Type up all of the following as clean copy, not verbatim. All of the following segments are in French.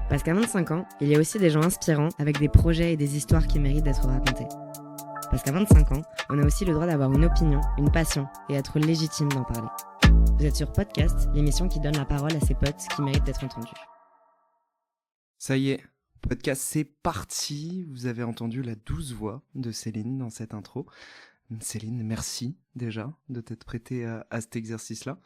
Parce qu'à 25 ans, il y a aussi des gens inspirants avec des projets et des histoires qui méritent d'être racontées. Parce qu'à 25 ans, on a aussi le droit d'avoir une opinion, une passion et être légitime d'en parler. Vous êtes sur Podcast, l'émission qui donne la parole à ses potes qui méritent d'être entendus. Ça y est, podcast c'est parti. Vous avez entendu la douce voix de Céline dans cette intro. Céline, merci déjà de t'être prêtée à cet exercice-là.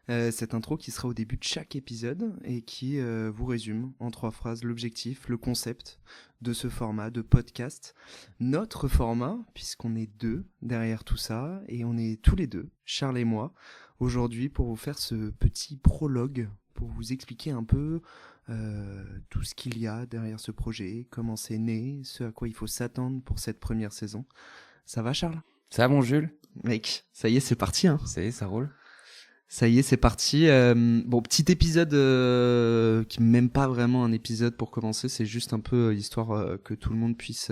Cette intro qui sera au début de chaque épisode et qui vous résume en 3 phrases l'objectif, le concept de ce format de podcast. Notre format, puisqu'on est 2 derrière tout ça et on est tous les 2, Charles et moi, aujourd'hui pour vous faire ce petit prologue, pour vous expliquer un peu tout ce qu'il y a derrière ce projet, comment c'est né, ce à quoi il faut s'attendre pour cette première saison. Ça va Charles ? Ça va, mon Jules ? Mec, ça y est, c'est parti. Hein. Ça y est, ça roule. Ça y est, c'est parti. Bon, petit épisode qui n'est même pas vraiment un épisode pour commencer, c'est juste un peu histoire que tout le monde puisse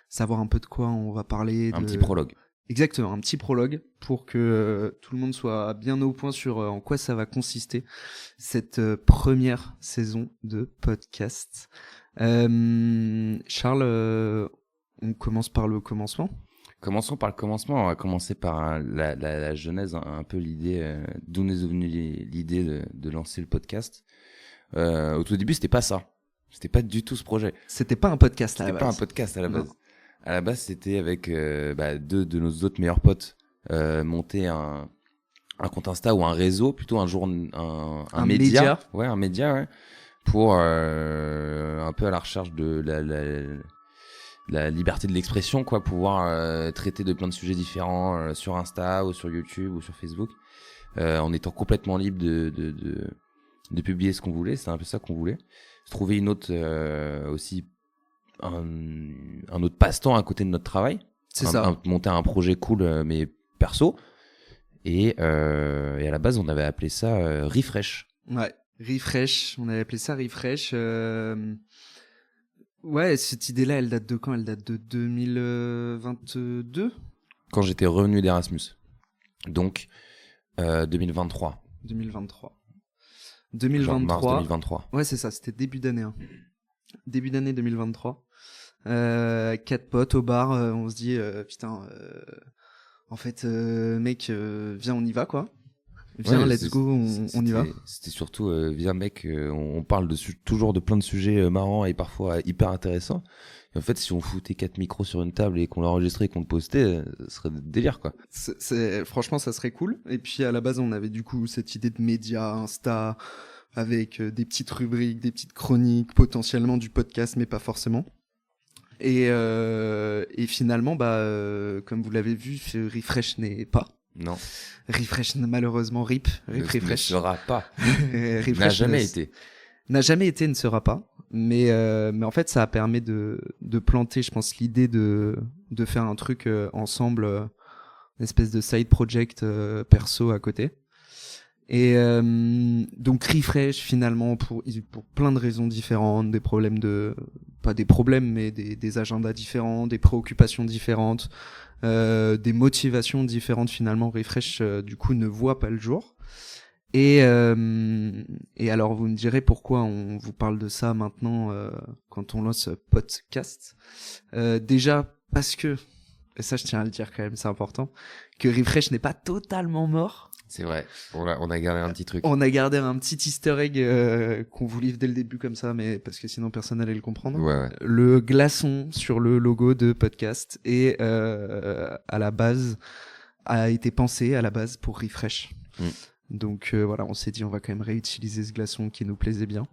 savoir un peu de quoi on va parler. Un petit prologue. Exactement, un petit prologue pour que tout le monde soit bien au point sur en quoi ça va consister cette première saison de podcast. Charles, on commence par le commencement. Commençons par le commencement. On va commencer par la genèse, un peu l'idée, d'où nous est venue l'idée de lancer le podcast. Au tout début, c'était pas ça. C'était pas du tout ce projet. C'était pas un podcast à la C'était base. pas un podcast à la base. Non. À la base, c'était avec 2 de nos autres meilleurs potes monter un compte Insta ou un réseau, plutôt un média. Ouais, un média, ouais. Pour un peu à la recherche de la liberté de l'expression, quoi, pouvoir traiter de plein de sujets différents sur Insta ou sur YouTube ou sur Facebook, en étant complètement libre de publier ce qu'on voulait. C'est un peu ça qu'on voulait. Se trouver une autre aussi un autre passe-temps à côté de notre travail. C'est ça. Monter un projet cool mais perso. Et à la base, on avait appelé ça Refresh. Ouais, Refresh. On avait appelé ça Refresh. Ouais, cette idée-là, elle date de quand ? Elle date de 2022 ? Quand j'étais revenu d'Erasmus. Donc 2023. 2023. Genre mars 2023. Ouais, c'est ça, c'était début d'année. Hein. Début d'année 2023. 4 potes au bar, on se dit, putain, en fait, mec, viens, on y va, quoi. Viens, Ouais, let's go, on y va. C'était surtout, viens mec, on parle toujours de plein de sujets marrants et parfois hyper intéressants. Et en fait, si on foutait 4 micros sur une table et qu'on l'enregistrait et qu'on le postait, ce serait délire, quoi. Franchement, ça serait cool. Et puis, à la base, on avait du coup cette idée de média, Insta, avec des petites rubriques, des petites chroniques, potentiellement du podcast, mais pas forcément. Et finalement, comme vous l'avez vu, ce Refresh n'est pas. Non. Refresh, malheureusement, Refresh. Ne sera pas. Refresh N'a jamais été. N'a jamais été, ne sera pas. Mais en fait, ça a permis de planter, je pense, l'idée de faire un truc ensemble, une espèce de side project perso à côté. Et donc Refresh, finalement, pour plein de raisons différentes, des problèmes pas des problèmes, mais des agendas différents, des préoccupations différentes, des motivations différentes, finalement, Refresh, du coup, ne voit pas le jour. Et alors, vous me direz pourquoi on vous parle de ça maintenant, quand on lance podcast. Déjà, parce que, et ça, je tiens à le dire quand même, c'est important, que Refresh n'est pas totalement mort. C'est vrai, on a gardé un petit truc. On a gardé un petit easter egg qu'on vous livre dès le début comme ça, mais parce que sinon personne n'allait le comprendre. Ouais. Le glaçon sur le logo de podcast et à la base a été pensé à la base pour Refresh. Donc voilà, on s'est dit on va quand même réutiliser ce glaçon qui nous plaisait bien.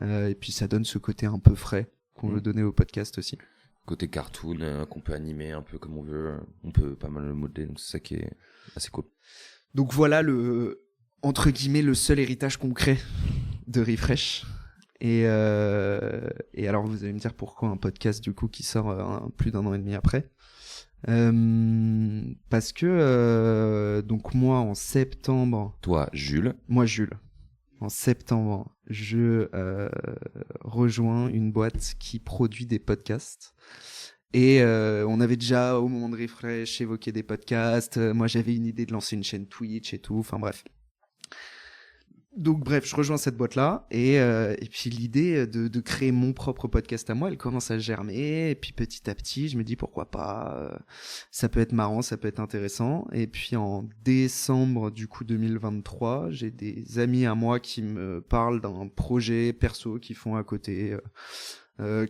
Et puis ça donne ce côté un peu frais qu'on veut donner au podcast aussi. Côté cartoon qu'on peut animer un peu comme on veut, on peut pas mal le modeler, donc c'est ça qui est assez cool. Donc voilà entre guillemets le seul héritage concret de Refresh. Et alors vous allez me dire pourquoi un podcast du coup qui sort plus d'1 an et demi après. Parce que donc moi en septembre. Toi Jules. Moi Jules. En septembre, je rejoins une boîte qui produit des podcasts. Et on avait déjà, au moment de Refresh, évoqué des podcasts. Moi, j'avais une idée de lancer une chaîne Twitch et tout. Enfin bref. Donc bref, je rejoins cette boîte-là et puis l'idée de créer mon propre podcast à moi, elle commence à germer et puis petit à petit, je me dis pourquoi pas, ça peut être marrant, ça peut être intéressant. Et puis en décembre du coup 2023, j'ai des amis à moi qui me parlent d'un projet perso qu'ils font à côté,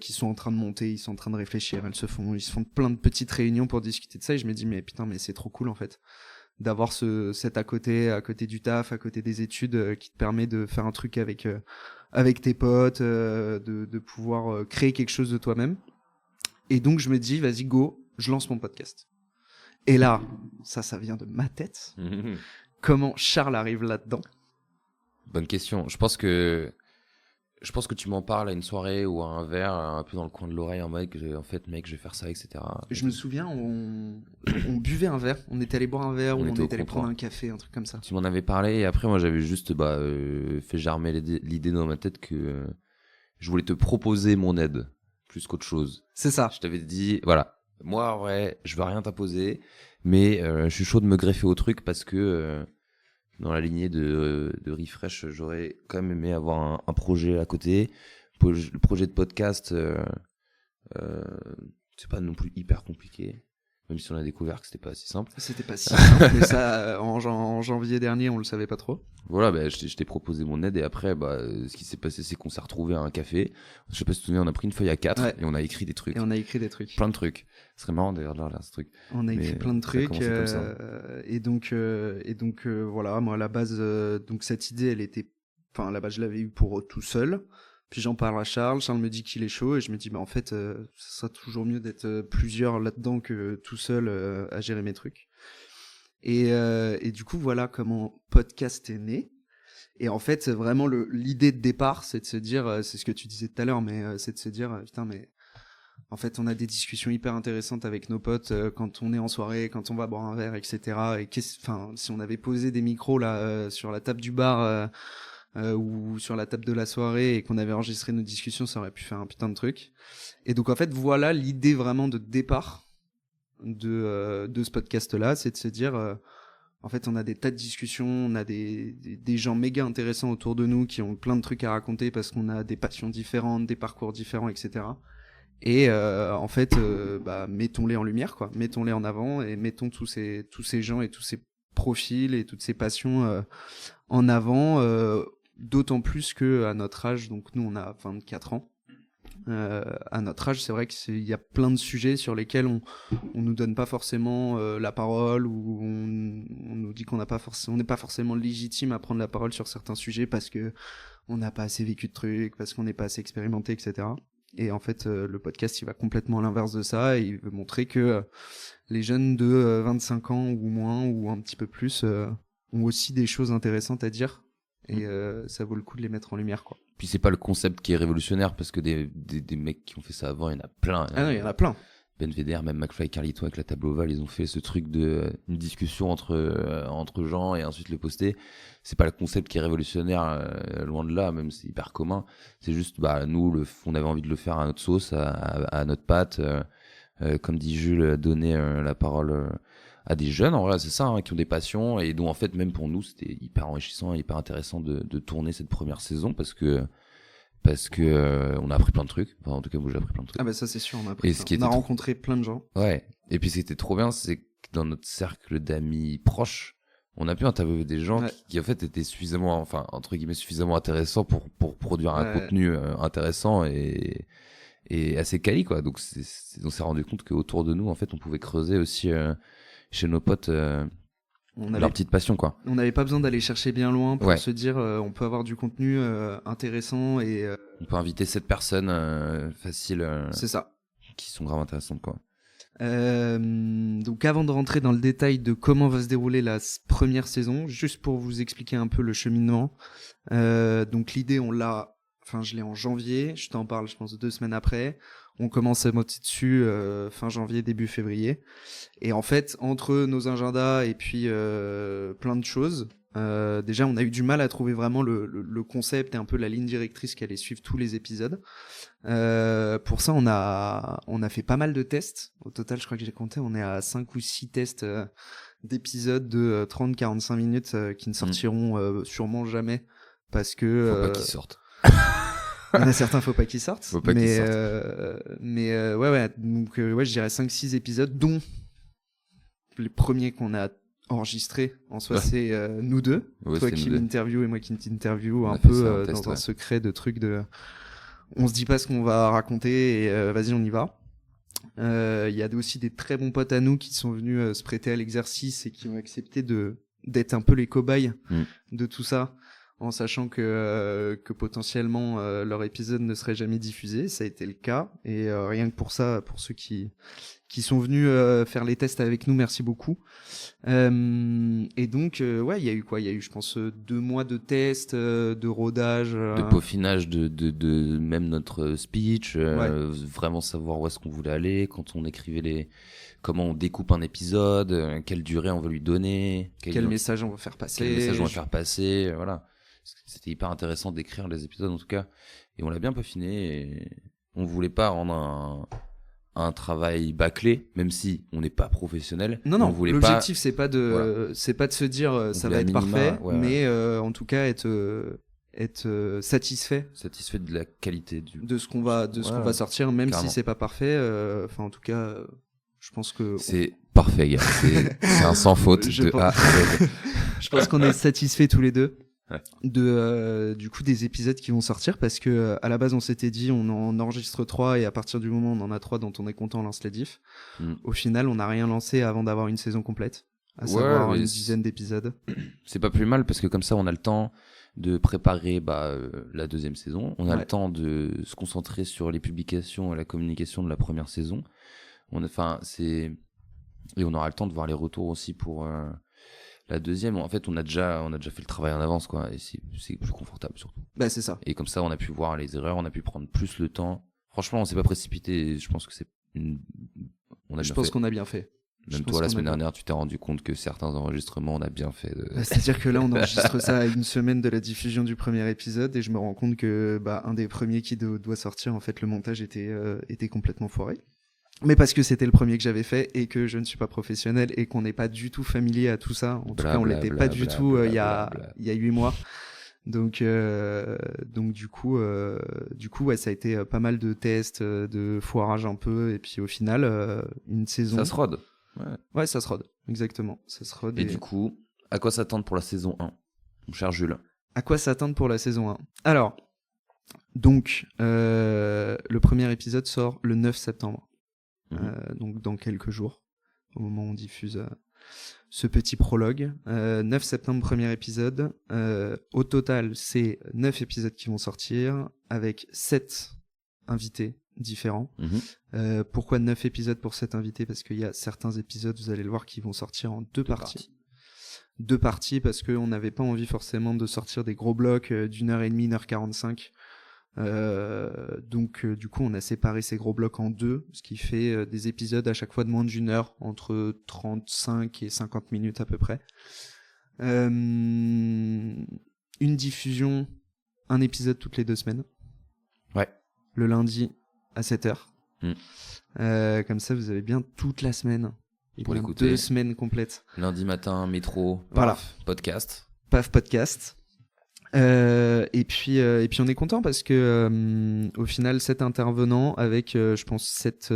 qui sont en train de monter, ils sont en train de réfléchir, ils se font plein de petites réunions pour discuter de ça et je me dis mais putain mais c'est trop cool en fait. D'avoir cet à côté du taf, à côté des études, qui te permet de faire un truc avec tes potes, de pouvoir créer quelque chose de toi-même. Et donc je me dis, vas-y go, je lance mon podcast. Et là, ça vient de ma tête. Comment Charles arrive là-dedans? Bonne question. Je pense que tu m'en parles à une soirée ou à un verre, un peu dans le coin de l'oreille, en mode, en fait, mec, je vais faire ça, etc. Je me souviens, on buvait un verre, on était allé boire un verre, ou on était allé prendre un café, un truc comme ça. Tu m'en avais parlé, et après, moi, j'avais juste fait germer l'idée dans ma tête que je voulais te proposer mon aide, plus qu'autre chose. C'est ça. Je t'avais dit, voilà, moi, en vrai, je veux rien t'imposer, mais je suis chaud de me greffer au truc parce que... dans la lignée de Refresh, j'aurais quand même aimé avoir un projet à côté. Le projet de podcast, c'est pas non plus hyper compliqué, même si on a découvert que c'était pas si simple. C'était pas si simple, mais ça, en janvier dernier, on le savait pas trop. Voilà, je t'ai proposé mon aide et après, ce qui s'est passé, c'est qu'on s'est retrouvé à un café. Je sais pas si tu te souviens, on a pris une feuille A4 et on a écrit des trucs. Plein de trucs. Ce serait marrant d'ailleurs là, ce truc. On a écrit plein de trucs. Et donc, voilà, moi à la base, donc cette idée, à la base, je l'avais eue pour tout seul. Puis j'en parle à Charles. Charles me dit qu'il est chaud et je me dis, en fait, ça sera toujours mieux d'être plusieurs là-dedans que tout seul à gérer mes trucs. Et du coup, voilà comment podcast est né. Et en fait, vraiment, l'idée de départ, c'est de se dire, c'est ce que tu disais tout à l'heure, mais c'est de se dire, putain, mais en fait, on a des discussions hyper intéressantes avec nos potes quand on est en soirée, quand on va boire un verre, etc. Et si on avait posé des micros là sur la table du bar ou sur la table de la soirée et qu'on avait enregistré nos discussions, ça aurait pu faire un putain de truc. Et donc en fait, voilà l'idée vraiment de départ de ce podcast-là, c'est de se dire, en fait, on a des tas de discussions, on a des gens méga intéressants autour de nous qui ont plein de trucs à raconter parce qu'on a des passions différentes, des parcours différents, etc. Et en fait, mettons-les en lumière, quoi. Mettons-les en avant et mettons tous ces gens et tous ces profils et toutes ces passions en avant. D'autant plus que à notre âge, donc nous on a 24 ans. À notre âge, c'est vrai qu'il y a plein de sujets sur lesquels on nous donne pas forcément la parole ou on nous dit qu'on n'est pas forcément légitime à prendre la parole sur certains sujets parce que on n'a pas assez vécu de trucs, parce qu'on n'est pas assez expérimenté, etc. Et en fait, le podcast, il va complètement à l'inverse de ça et il veut montrer que les jeunes de 25 ans ou moins ou un petit peu plus ont aussi des choses intéressantes à dire. Et ça vaut le coup de les mettre en lumière, quoi. Puis c'est pas le concept qui est révolutionnaire parce que des mecs qui ont fait ça avant, il y en a plein. Ah non, il y en a plein. Ben Vedder, même McFly et Carlito avec la table ovale, ils ont fait ce truc de une discussion entre gens et ensuite le poster. C'est pas le concept qui est révolutionnaire, loin de là, même c'est hyper commun. C'est juste, nous, on avait envie de le faire à notre sauce, à notre patte. Comme dit Jules, donner la parole à des jeunes, en vrai, c'est ça, qui ont des passions et dont en fait, même pour nous, c'était hyper enrichissant et hyper intéressant de tourner cette première saison parce que on a appris plein de trucs. Enfin, en tout cas, moi j'ai appris plein de trucs. Ah bah ça c'est sûr, on a appris. On a rencontré plein de gens. Ouais. Et puis ce qui était trop bien, c'est que dans notre cercle d'amis proches, on a pu interviewer des gens qui en fait étaient suffisamment, enfin entre guillemets suffisamment intéressants pour produire un contenu intéressant et assez quali, quoi. Donc on s'est rendu compte qu'autour de nous, en fait, on pouvait creuser aussi chez nos potes. Leur petite passion, quoi. On n'avait pas besoin d'aller chercher bien loin pour se dire on peut avoir du contenu intéressant et on peut inviter 7 personnes faciles c'est ça, qui sont grave intéressantes, quoi. Donc avant de rentrer dans le détail de comment va se dérouler la première saison, juste pour vous expliquer un peu le cheminement, donc l'idée je l'ai en janvier, je t'en parle je pense 2 semaines après. On commence à monter dessus fin janvier, début février. Et en fait, entre nos agendas et puis plein de choses, déjà on a eu du mal à trouver vraiment le concept et un peu la ligne directrice qui allait suivre tous les épisodes. Pour ça, on a fait pas mal de tests. Au total, je crois que j'ai compté, on est à 5 ou 6 tests d'épisodes de 30-45 minutes qui ne sortiront sûrement jamais. parce que faut pas qu'ils sortent. Il y en a certains, faut pas qu'ils sortent. Faut pas qu'ils sortent. Ouais. Donc, je dirais 5-6 épisodes, dont les premiers qu'on a enregistrés. En soi, c'est nous deux. Ouais, toi c'est qui nous deux. m'interview et moi qui t'interview On un a fait peu ça, un test, dans un secret de trucs de. On se dit pas ce qu'on va raconter et vas-y, on y va. Il y a aussi des très bons potes à nous qui sont venus se prêter à l'exercice et qui ont accepté d'être un peu les cobayes de tout ça, en sachant que potentiellement leur épisode ne serait jamais diffusé. Ça a été le cas, et rien que pour ça, pour ceux qui sont venus faire les tests avec nous, merci beaucoup. Et donc il y a eu quoi ? Il y a eu, je pense, 2 mois de tests, de rodage, de peaufinage de même notre speech, vraiment savoir où est-ce qu'on voulait aller quand on écrivait comment on découpe un épisode, quelle durée on veut lui donner, quel message on va faire passer, voilà. C'était hyper intéressant d'écrire les épisodes en tout cas, et on l'a bien peaufiné, et on voulait pas rendre un travail bâclé, même si on n'est pas professionnel. Non, l'objectif c'est pas de se dire ça va être parfait, mais en tout cas être satisfait de la qualité de ce qu'on va sortir, même si c'est pas parfait. Enfin, en tout cas, je pense que c'est parfait, gars. C'est un sans faute de A à Z. Je pense qu'on est satisfaits tous les deux. Ouais. Du coup des épisodes qui vont sortir, parce que à la base on s'était dit on en enregistre 3 et à partir du moment où on en a 3 dont on est content, on lance les diffs. Au final on n'a rien lancé avant d'avoir une saison complète, à savoir une dizaine d'épisodes. C'est pas plus mal, parce que comme ça on a le temps de préparer la deuxième saison, on a le temps de se concentrer sur les publications et la communication de la première saison. Et on aura le temps de voir les retours aussi pour la deuxième. En fait, on a déjà fait le travail en avance, quoi, et c'est plus confortable surtout. Bah, c'est ça. Et comme ça, on a pu voir les erreurs, on a pu prendre plus le temps. Franchement, on s'est pas précipité. Je pense que je pense qu'on a bien fait. Même toi, la semaine dernière, tu t'es rendu compte que certains enregistrements, on a bien fait. C'est-à-dire que là, on enregistre ça à une semaine de la diffusion du premier épisode, et je me rends compte que un des premiers qui doit sortir, en fait, le montage était complètement foiré. Mais parce que c'était le premier que j'avais fait et que je ne suis pas professionnel et qu'on n'est pas du tout familier à tout ça. En tout cas, on l'était pas du tout il y a 8 mois. Donc du coup, ça a été pas mal de tests, de foirage un peu, et puis au final, une saison. Ça se rôde. Ouais, ça se rôde. Exactement. Ça se rôde. Et du coup, à quoi s'attendre pour la saison 1, mon cher Jules ? À quoi s'attendre pour la saison 1 ? Alors, donc, le premier épisode sort le 9 septembre. Donc dans quelques jours, au moment où on diffuse ce petit prologue. 9 septembre, premier épisode. Au total, c'est 9 épisodes qui vont sortir, avec 7 invités différents. Pourquoi 9 épisodes pour 7 invités ? Parce qu'il y a certains épisodes, vous allez le voir, qui vont sortir en deux parties. 2 parties, parce qu'on n'avait pas envie forcément de sortir des gros blocs d'1h30, 1h45. Donc du coup on a séparé ces gros blocs en 2, ce qui fait des épisodes à chaque fois de moins d'1 heure, entre 35 et 50 minutes à peu près. Une diffusion, un épisode toutes les 2 semaines. Ouais. Le lundi à 7h. Comme ça vous avez bien toute la semaine. Et pour bien l'écouter. 2 semaines complètes. Lundi matin, métro, voilà. Podcast. Paf, podcast. Et puis on est content parce que au final 7 intervenants avec je pense 7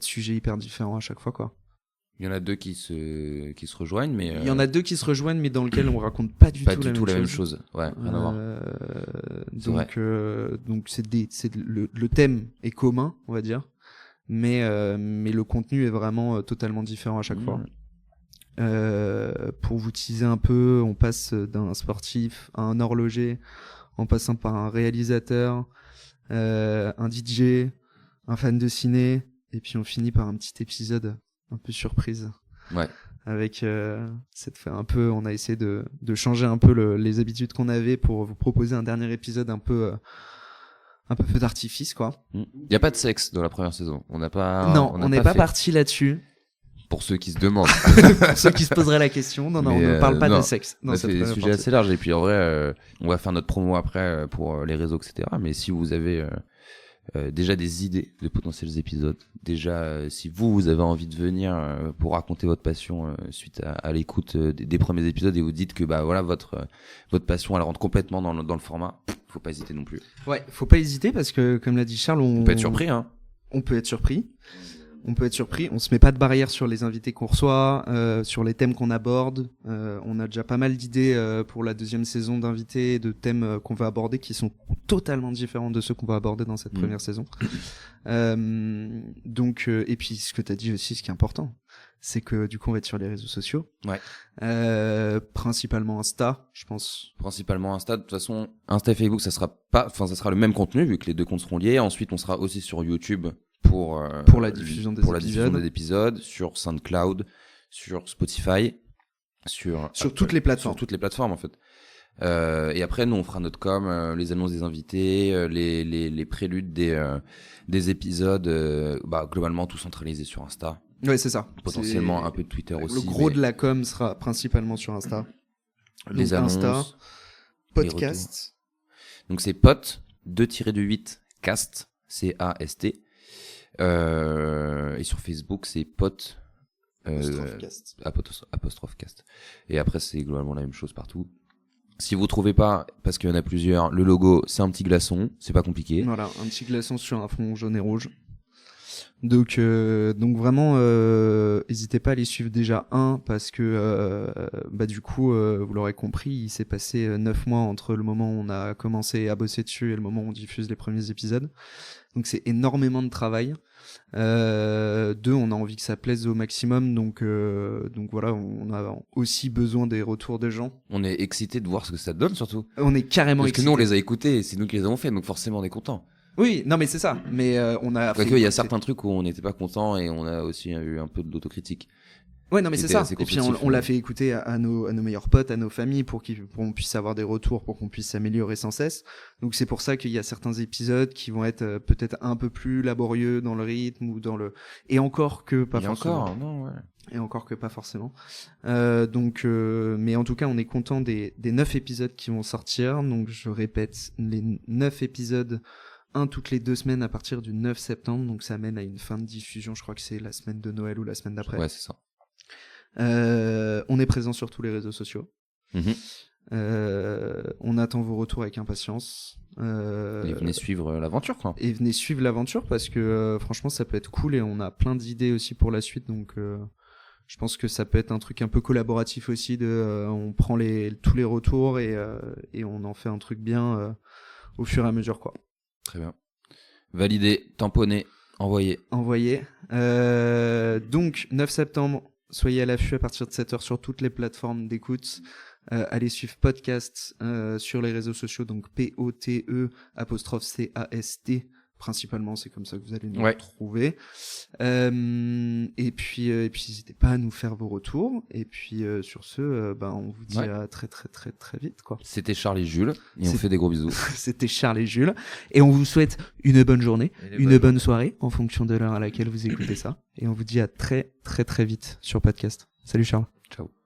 sujets hyper différents à chaque fois, quoi. Il y en a 2 qui se rejoignent, mais il y en a 2 qui se rejoignent, mais dans lesquels on raconte pas du tout la même chose. Ouais, rien à voir. Donc le thème est commun, on va dire, mais le contenu est vraiment totalement différent à chaque fois. Pour vous teaser un peu, on passe d'un sportif à un horloger, en passant par un réalisateur, un DJ, un fan de ciné, et puis on finit par un petit épisode un peu surprise. Ouais. Avec cette fois un peu, on a essayé de changer un peu les habitudes qu'on avait pour vous proposer un dernier épisode un peu feu d'artifice, quoi. Il y a pas de sexe dans la première saison. On n'est pas parti là-dessus. Pour ceux qui se demandent. Pour ceux qui se poseraient la question. Non, on ne parle pas de sexe. On a fait des sujets assez larges. Et puis en vrai, on va faire notre promo après pour les réseaux, etc. Mais si vous avez déjà des idées de potentiels épisodes. Déjà, si vous avez envie de venir pour raconter votre passion suite à l'écoute des premiers épisodes et vous dites que bah voilà votre passion elle rentre complètement dans le format, faut pas hésiter non plus. Ouais, faut pas hésiter parce que comme l'a dit Charles, on peut être surpris hein. On peut être surpris. On se met pas de barrière sur les invités qu'on reçoit, sur les thèmes qu'on aborde. On a déjà pas mal d'idées pour la deuxième saison d'invités, de thèmes qu'on va aborder qui sont totalement différents de ceux qu'on va aborder dans cette première saison. Donc, et puis ce que t'as dit aussi, ce qui est important, c'est que du coup on va être sur les réseaux sociaux. Ouais. Principalement Insta, je pense. Principalement Insta. De toute façon, Insta et Facebook, ça sera le même contenu vu que les deux comptes seront liés. Ensuite, on sera aussi sur YouTube. Pour la diffusion des épisodes, sur SoundCloud, sur Spotify, sur toutes les plateformes. Sur toutes les plateformes, en fait. Et après, nous, on fera notre com, les annonces des invités, les préludes des épisodes, globalement, tout centralisé sur Insta. Ouais, c'est ça. Potentiellement un peu de Twitter aussi. Le gros de la com sera principalement sur Insta. Les donc annonces. Insta, podcast. Donc, c'est pot, 2-8, cast, C-A-S-T. Et sur Facebook c'est pote apostrophe cast. Et après c'est globalement la même chose partout. Si vous trouvez pas, parce qu'il y en a plusieurs, le logo c'est un petit glaçon, c'est pas compliqué. Voilà, un petit glaçon sur un fond jaune et rouge. Donc vraiment n'hésitez pas à les suivre déjà parce que du coup vous l'aurez compris, il s'est passé 9 mois entre le moment où on a commencé à bosser dessus et le moment où on diffuse les premiers épisodes. Donc c'est énormément de travail. 2, on a envie que ça plaise au maximum, donc voilà, on a aussi besoin des retours des gens. On est excité de voir ce que ça donne surtout. On est carrément excité. Parce que nous on les a écoutés, et c'est nous qui les avons fait, donc forcément on est contents. Oui, non mais c'est ça. Mais on a. Parce qu'il y a certains trucs où on n'était pas content et on a aussi eu un peu d'autocritique. Ouais, non mais c'est ça. Et puis on l'a fait écouter à nos meilleurs potes, à nos familles, pour qu'on puisse avoir des retours, pour qu'on puisse s'améliorer sans cesse. Donc c'est pour ça qu'il y a certains épisodes qui vont être peut-être un peu plus laborieux dans le rythme ou dans le. Et encore que pas forcément. Encore, non, ouais. Et encore que pas forcément. Mais en tout cas, on est content des 9 épisodes qui vont sortir. Donc je répète, les 9 épisodes. Toutes les 2 semaines à partir du 9 septembre, donc ça mène à une fin de diffusion, je crois que c'est la semaine de Noël ou la semaine d'après. Ouais, c'est ça. On est présent sur tous les réseaux sociaux. On attend vos retours avec impatience. Et venez suivre l'aventure, quoi. Et venez suivre l'aventure parce que franchement, ça peut être cool et on a plein d'idées aussi pour la suite, donc je pense que ça peut être un truc un peu collaboratif aussi. On prend tous les retours et on en fait un truc bien au fur et à mesure, quoi. Très bien. Validé, tamponné, envoyé. Donc 9 septembre, soyez à l'affût à partir de 7h sur toutes les plateformes d'écoute. Allez suivre podcast sur les réseaux sociaux, donc POTE'_CAST. Principalement, c'est comme ça que vous allez nous retrouver. Et puis n'hésitez pas à nous faire vos retours. Et puis sur ce, on vous dit à très très très très vite, quoi. C'était Charles et Jules et on fait des gros bisous. C'était Charles et Jules et on vous souhaite une bonne journée, une bonne soirée en fonction de l'heure à laquelle vous écoutez ça. Et on vous dit à très très très vite sur podcast. Salut Charles. Ciao.